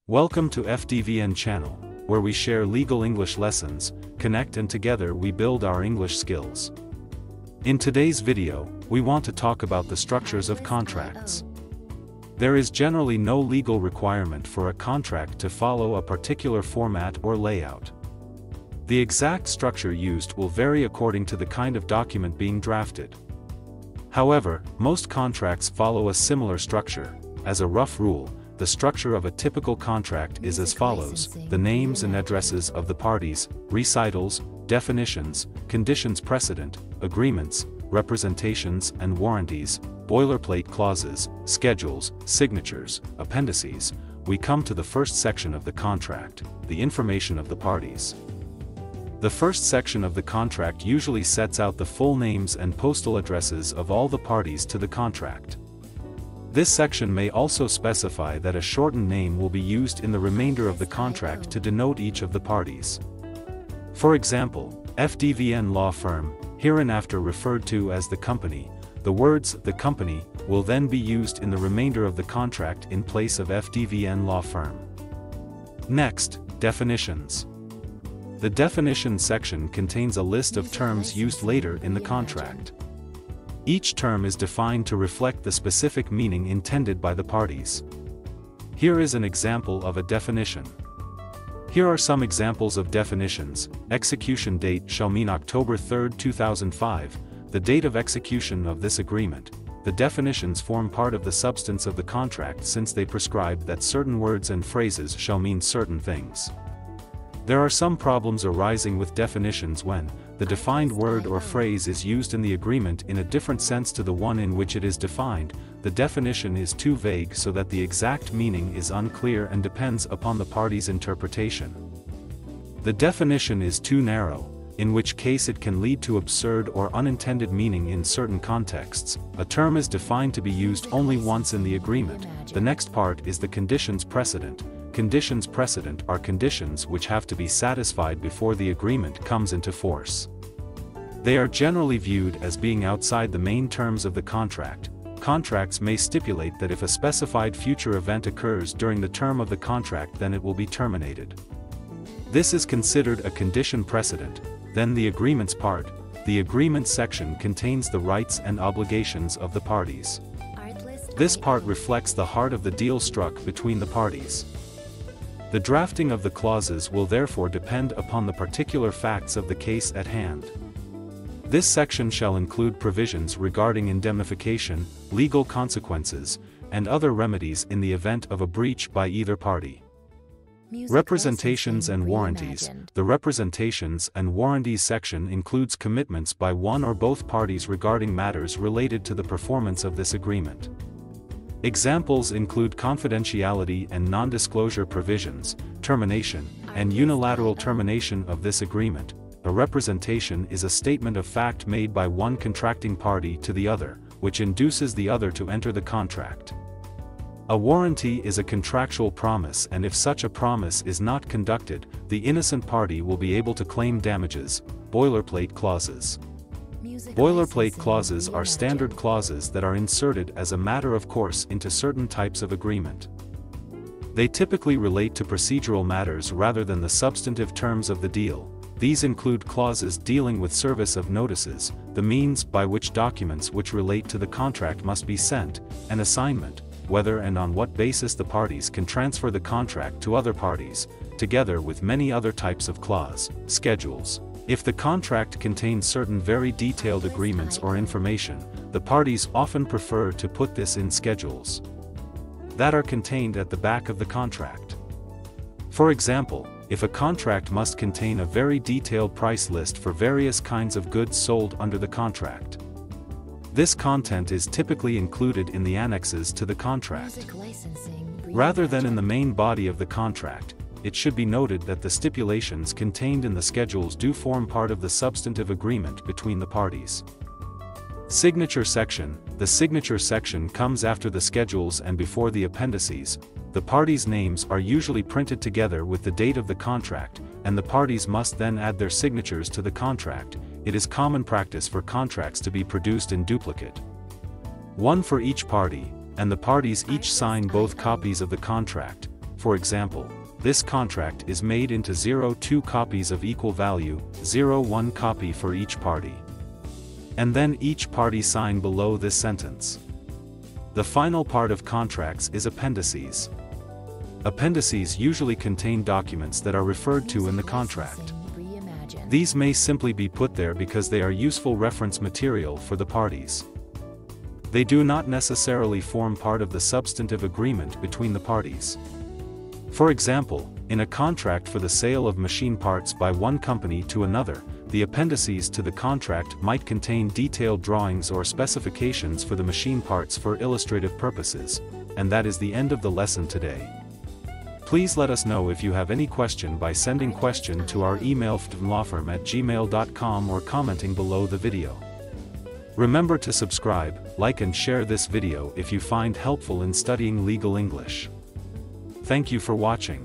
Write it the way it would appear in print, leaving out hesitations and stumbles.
Welcome to FDVN channel, where we share legal English lessons, connect and together we build our English skills. In today's video, we want to talk about the structures of contracts. There is generally no legal requirement for a contract to follow a particular format or layout. The exact structure used will vary according to the kind of document being drafted. However, most contracts follow a similar structure. As a rough rule, the structure of a typical contract is as follows: the names and addresses of the parties, recitals, definitions, conditions precedent, agreements, representations and warranties, boilerplate clauses, schedules, signatures, appendices. We come to the first section of the contract, the information of the parties. The first section of the contract usually sets out the full names and postal addresses of all the parties to the contract. This section may also specify that a shortened name will be used in the remainder of the contract to denote each of the parties. For example, FDVN Law Firm, hereinafter referred to as the company. The words "the company" will then be used in the remainder of the contract in place of FDVN Law Firm. Next, definitions. The definitions section contains a list of terms used later in the contract. Each term is defined to reflect the specific meaning intended by the parties. Here is an example of a definition. Here are some examples of definitions. Execution date shall mean October 3, 2005, the date of execution of this agreement. The definitions form part of the substance of the contract since they prescribe that certain words and phrases shall mean certain things. There are some problems arising with definitions when the defined word or phrase is used in the agreement in a different sense to the one in which it is defined. The definition is too vague so that the exact meaning is unclear and depends upon the party's interpretation. The definition is too narrow, in which case it can lead to absurd or unintended meaning in certain contexts. A term is defined to be used only once in the agreement. The next part is the conditions precedent. Conditions precedent are conditions which have to be satisfied before the agreement comes into force. They are generally viewed as being outside the main terms of the contract. Contracts may stipulate that if a specified future event occurs during the term of the contract, then it will be terminated. This is considered a condition precedent. Then the agreements part. The agreement section contains the rights and obligations of the parties. This part reflects the heart of the deal struck between the parties. The drafting of the clauses will therefore depend upon the particular facts of the case at hand. This section shall include provisions regarding indemnification, legal consequences, and other remedies in the event of a breach by either party. Representations and warranties. The representations and warranties section includes commitments by one or both parties regarding matters related to the performance of this agreement. Examples include confidentiality and non-disclosure provisions, termination, and unilateral termination of this agreement. A representation is a statement of fact made by one contracting party to the other, which induces the other to enter the contract. A warranty is a contractual promise, and if such a promise is not conducted, the innocent party will be able to claim damages. Boilerplate clauses. Boilerplate clauses are standard clauses that are inserted as a matter of course into certain types of agreement. They typically relate to procedural matters rather than the substantive terms of the deal. These include clauses dealing with service of notices, the means by which documents which relate to the contract must be sent, and assignment, whether and on what basis the parties can transfer the contract to other parties, together with many other types of clause, schedules. If the contract contains certain very detailed agreements or information, the parties often prefer to put this in schedules that are contained at the back of the contract. For example, if a contract must contain a very detailed price list for various kinds of goods sold under the contract, this content is typically included in the annexes to the contract, rather than in the main body of the contract. It should be noted that the stipulations contained in the schedules do form part of the substantive agreement between the parties. Signature section. The signature section comes after the schedules and before the appendices. The parties' names are usually printed together with the date of the contract, and the parties must then add their signatures to the contract. It is common practice for contracts to be produced in duplicate, one for each party, and the parties each sign both copies of the contract. For example, this contract is made into 02 copies of equal value, 01 copy for each party. And then each party sign below this sentence. The final part of contracts is appendices. Appendices usually contain documents that are referred to in the contract. These may simply be put there because they are useful reference material for the parties. They do not necessarily form part of the substantive agreement between the parties. For example, in a contract for the sale of machine parts by one company to another, the appendices to the contract might contain detailed drawings or specifications for the machine parts for illustrative purposes. And that is the end of the lesson today. Please let us know if you have any question by sending question to our email fdmlawfirm@gmail.com or commenting below the video. Remember to subscribe, like and share this video if you find helpful in studying legal English. Thank you for watching.